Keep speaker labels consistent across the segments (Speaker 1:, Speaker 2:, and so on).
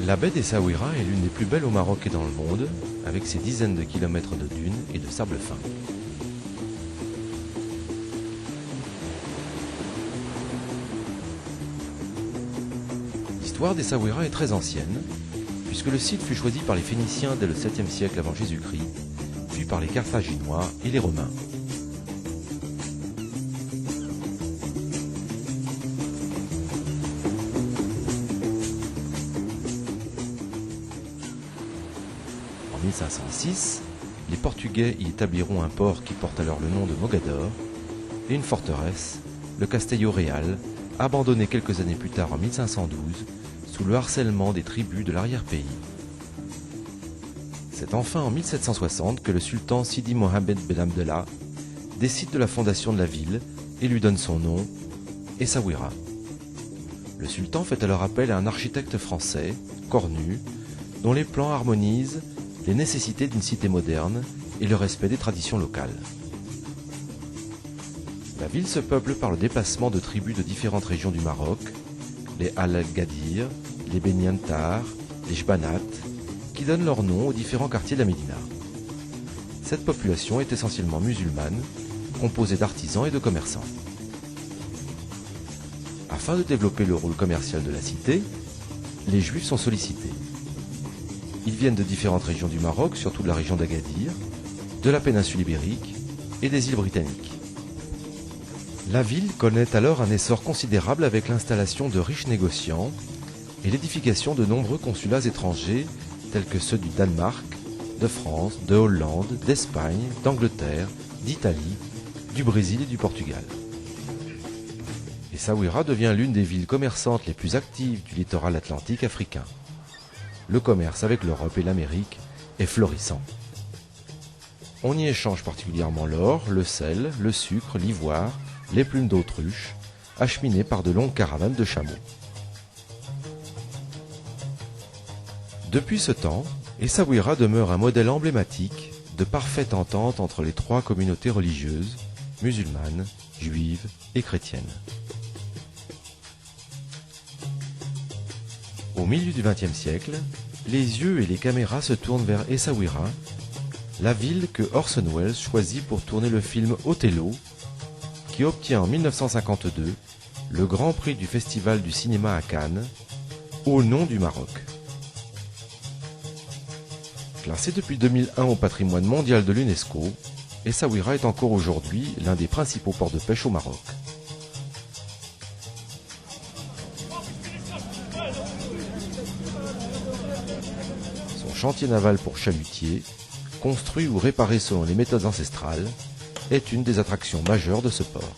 Speaker 1: La baie d'Essaouira est l'une des plus belles au Maroc et dans le monde, avec ses dizaines de kilomètres de dunes et de sable fin. L'histoire d'Essaouira est très ancienne, puisque le site fut choisi par les Phéniciens dès le 7e siècle avant Jésus-Christ, puis par les Carthaginois et les Romains. En 1506, les Portugais y établiront un port qui porte alors le nom de Mogador et une forteresse, le Castello Real, abandonné quelques années plus tard en 1512 sous le harcèlement des tribus de l'arrière-pays. C'est enfin en 1760 que le sultan Sidi Mohamed Ben Abdallah décide de la fondation de la ville et lui donne son nom, Essaouira. Le sultan fait alors appel à un architecte français, Cornu, dont les plans harmonisent les nécessités d'une cité moderne et le respect des traditions locales. La ville se peuple par le déplacement de tribus de différentes régions du Maroc, les Al-Gadir, les Beniantar, les Jbanat, qui donnent leur nom aux différents quartiers de la Médina. Cette population est essentiellement musulmane, composée d'artisans et de commerçants. Afin de développer le rôle commercial de la cité, les Juifs sont sollicités. Ils viennent de différentes régions du Maroc, surtout de la région d'Agadir, de la péninsule ibérique et des îles britanniques. La ville connaît alors un essor considérable avec l'installation de riches négociants et l'édification de nombreux consulats étrangers tels que ceux du Danemark, de France, de Hollande, d'Espagne, d'Angleterre, d'Italie, du Brésil et du Portugal. Essaouira devient l'une des villes commerçantes les plus actives du littoral atlantique africain. Le commerce avec l'Europe et l'Amérique est florissant. On y échange particulièrement l'or, le sel, le sucre, l'ivoire, les plumes d'autruche, acheminées par de longues caravanes de chameaux. Depuis ce temps, Essaouira demeure un modèle emblématique de parfaite entente entre les trois communautés religieuses, musulmanes, juives et chrétiennes. Au milieu du XXe siècle, les yeux et les caméras se tournent vers Essaouira, la ville que Orson Welles choisit pour tourner le film Othello, qui obtient en 1952 le Grand Prix du Festival du cinéma à Cannes, au nom du Maroc. Classé depuis 2001 au patrimoine mondial de l'UNESCO, Essaouira est encore aujourd'hui l'un des principaux ports de pêche au Maroc. Son chantier naval pour chalutiers, construit ou réparé selon les méthodes ancestrales, est une des attractions majeures de ce port.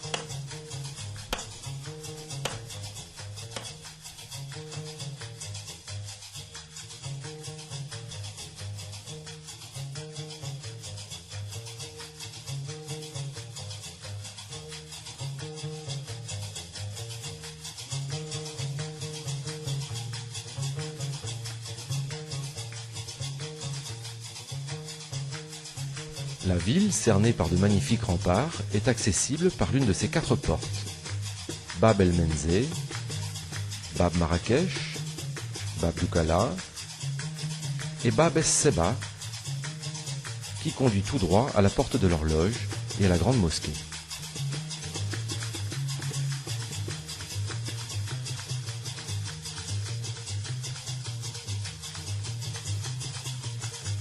Speaker 1: La ville, cernée par de magnifiques remparts, est accessible par l'une de ses 4 portes. Bab el-Menzeh, Bab Marrakech, Bab Doukala et Bab es-Seba, qui conduit tout droit à la porte de l'horloge et à la grande mosquée.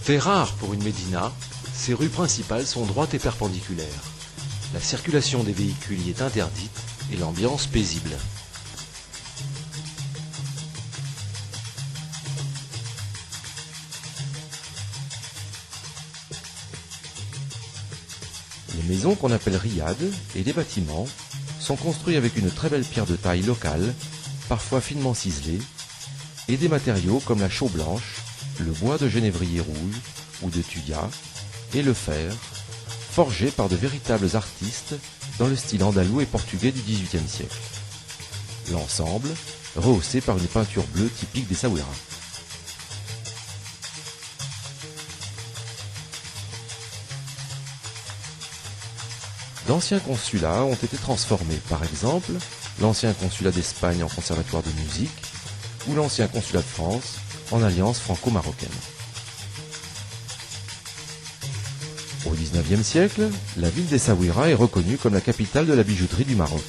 Speaker 2: Fait rare pour une médina, ses rues principales sont droites et perpendiculaires. La circulation des véhicules y est interdite et l'ambiance paisible.
Speaker 1: Les maisons qu'on appelle riades et les bâtiments sont construits avec une très belle pierre de taille locale, parfois finement ciselée, et des matériaux comme la chaux blanche, le bois de genévrier rouge ou de thuya, et le fer, forgé par de véritables artistes dans le style andalou et portugais du XVIIIe siècle. L'ensemble, rehaussé par une peinture bleue typique d'Essaouira. D'anciens consulats ont été transformés, par exemple l'ancien consulat d'Espagne en conservatoire de musique ou l'ancien consulat de France en alliance franco-marocaine. Au XIXe siècle, la ville d'Essaouira est reconnue comme la capitale de la bijouterie du Maroc.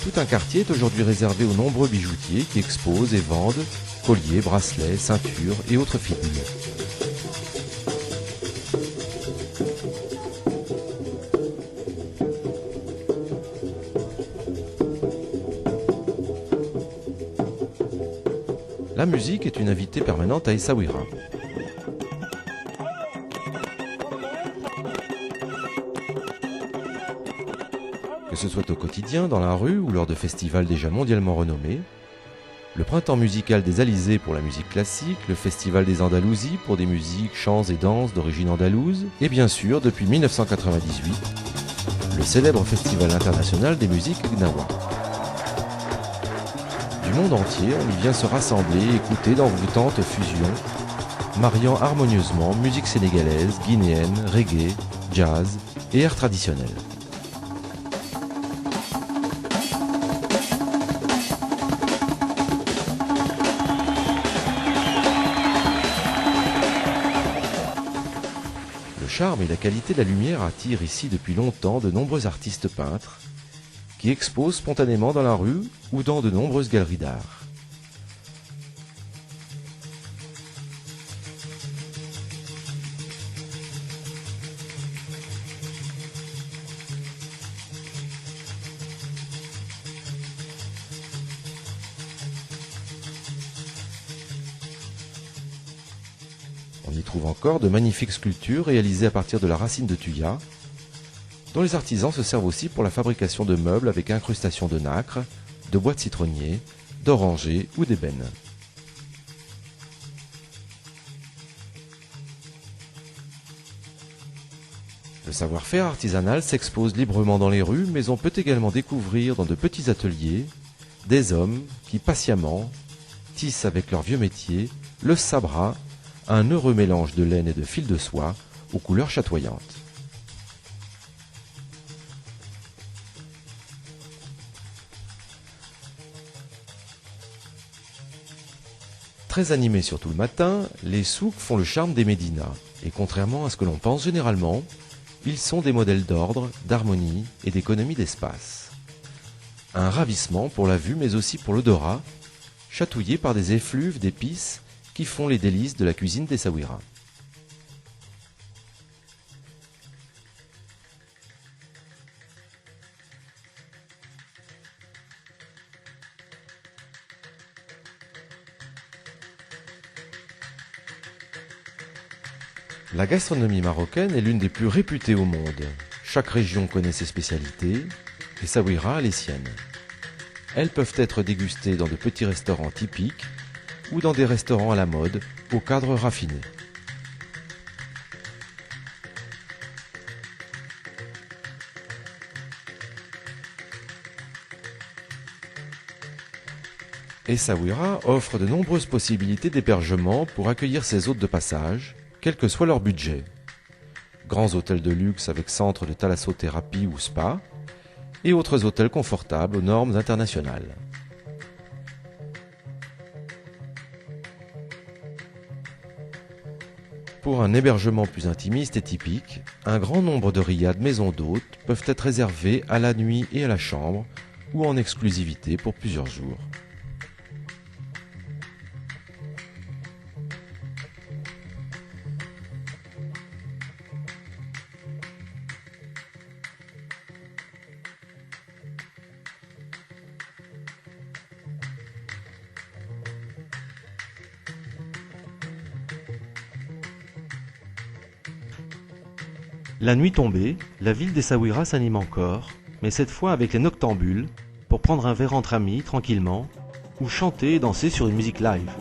Speaker 1: Tout un quartier est aujourd'hui réservé aux nombreux bijoutiers qui exposent et vendent colliers, bracelets, ceintures et autres fibules. La musique est une invitée permanente à Essaouira. Que ce soit au quotidien, dans la rue ou lors de festivals déjà mondialement renommés, le printemps musical des Alizés pour la musique classique, le festival des Andalousies pour des musiques, chants et danses d'origine andalouse, et bien sûr, depuis 1998, le célèbre festival international des musiques Gnawa. Du monde entier, on y vient se rassembler et écouter d'envoûtantes fusions, mariant harmonieusement musique sénégalaise, guinéenne, reggae, jazz et air traditionnel. Le charme et la qualité de la lumière attirent ici depuis longtemps de nombreux artistes peintres qui exposent spontanément dans la rue ou dans de nombreuses galeries d'art. On y trouve encore de magnifiques sculptures réalisées à partir de la racine de thuya, dont les artisans se servent aussi pour la fabrication de meubles avec incrustation de nacre, de bois de citronnier, d'oranger ou d'ébène. Le savoir-faire artisanal s'expose librement dans les rues, mais on peut également découvrir dans de petits ateliers des hommes qui patiemment tissent avec leur vieux métier le sabra, un heureux mélange de laine et de fil de soie aux couleurs chatoyantes. Très animés surtout le matin, les souks font le charme des médinas, et contrairement à ce que l'on pense généralement, ils sont des modèles d'ordre, d'harmonie et d'économie d'espace. Un ravissement pour la vue mais aussi pour l'odorat, chatouillé par des effluves d'épices qui font les délices de la cuisine d'Essaouira. La gastronomie marocaine est l'une des plus réputées au monde. Chaque région connaît ses spécialités, et Essaouira a les siennes. Elles peuvent être dégustées dans de petits restaurants typiques ou dans des restaurants à la mode, au cadre raffiné. Essaouira offre de nombreuses possibilités d'hébergement pour accueillir ses hôtes de passage, quel que soit leur budget. Grands hôtels de luxe avec centre de thalassothérapie ou spa, et autres hôtels confortables aux normes internationales. Pour un hébergement plus intimiste et typique, un grand nombre de riads maisons d'hôtes peuvent être réservés à la nuit et à la chambre, ou en exclusivité pour plusieurs jours.
Speaker 3: La nuit tombée, la ville d'Essaouira s'anime encore, mais cette fois avec les noctambules, pour prendre un verre entre amis, tranquillement, ou chanter et danser sur une musique live.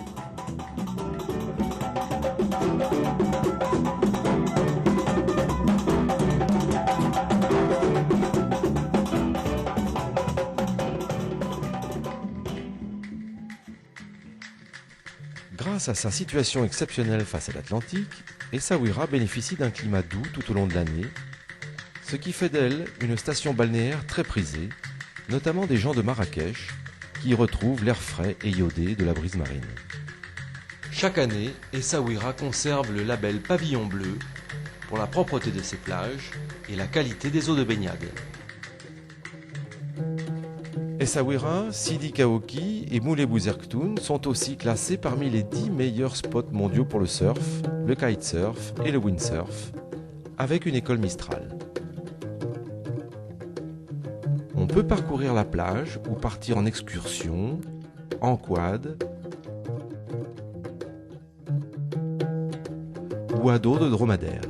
Speaker 1: Grâce à sa situation exceptionnelle face à l'Atlantique, Essaouira bénéficie d'un climat doux tout au long de l'année, ce qui fait d'elle une station balnéaire très prisée, notamment des gens de Marrakech, qui y retrouvent l'air frais et iodé de la brise marine.
Speaker 2: Chaque année, Essaouira conserve le label Pavillon Bleu pour la propreté de ses plages et la qualité des eaux de baignade.
Speaker 1: Essaouira, Sidi Kaoki et Moulay Bouzerktoun sont aussi classés parmi les 10 meilleurs spots mondiaux pour le surf, le kitesurf et le windsurf, avec une école Mistral. On peut parcourir la plage ou partir en excursion, en quad ou à dos de dromadaire.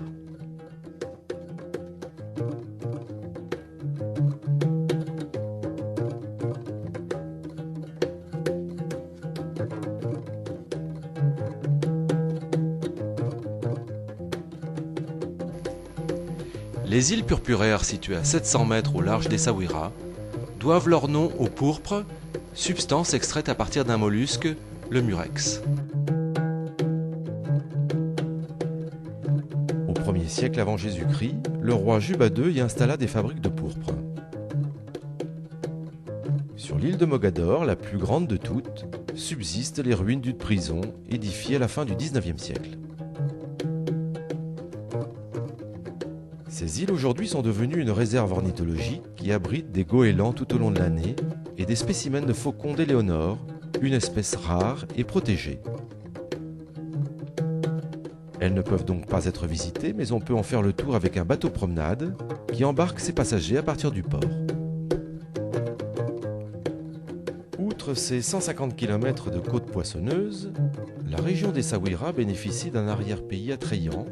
Speaker 2: Les îles purpuraires situées à 700 mètres au large d'Essaouira doivent leur nom au pourpre, substance extraite à partir d'un mollusque, le murex.
Speaker 1: Au 1er siècle avant Jésus-Christ, le roi Juba II y installa des fabriques de pourpre. Sur l'île de Mogador, la plus grande de toutes, subsistent les ruines d'une prison édifiée à la fin du XIXe siècle. Ces îles aujourd'hui sont devenues une réserve ornithologique qui abrite des goélands tout au long de l'année et des spécimens de faucons d'éléonore, une espèce rare et protégée. Elles ne peuvent donc pas être visitées, mais on peut en faire le tour avec un bateau promenade qui embarque ses passagers à partir du port. Outre ses 150 km de côtes poissonneuses, la région d'Essaouira bénéficie d'un arrière-pays attrayant,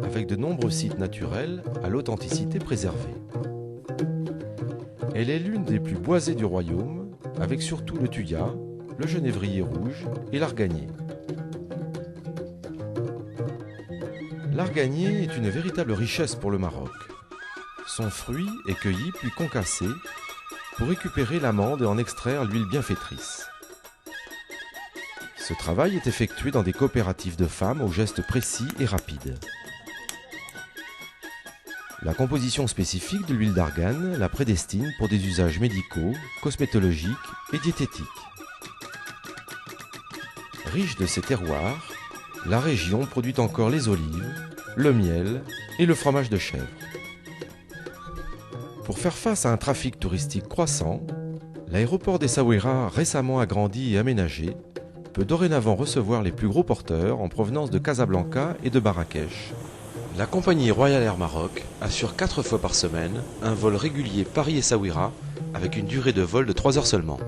Speaker 1: avec de nombreux sites naturels à l'authenticité préservée. Elle est l'une des plus boisées du royaume, avec surtout le thuya, le genévrier rouge et l'arganier. L'arganier est une véritable richesse pour le Maroc. Son fruit est cueilli puis concassé pour récupérer l'amande et en extraire l'huile bienfaitrice. Ce travail est effectué dans des coopératives de femmes aux gestes précis et rapides. La composition spécifique de l'huile d'argan la prédestine pour des usages médicaux, cosmétologiques et diététiques. Riche de ses terroirs, la région produit encore les olives, le miel et le fromage de chèvre. Pour faire face à un trafic touristique croissant, l'aéroport d'Essaouira, récemment agrandi et aménagé, peut dorénavant recevoir les plus gros porteurs en provenance de Casablanca et de Marrakech.
Speaker 2: La compagnie Royal Air Maroc assure 4 fois par semaine un vol régulier Paris-Essaouira avec une durée de vol de 3 heures seulement.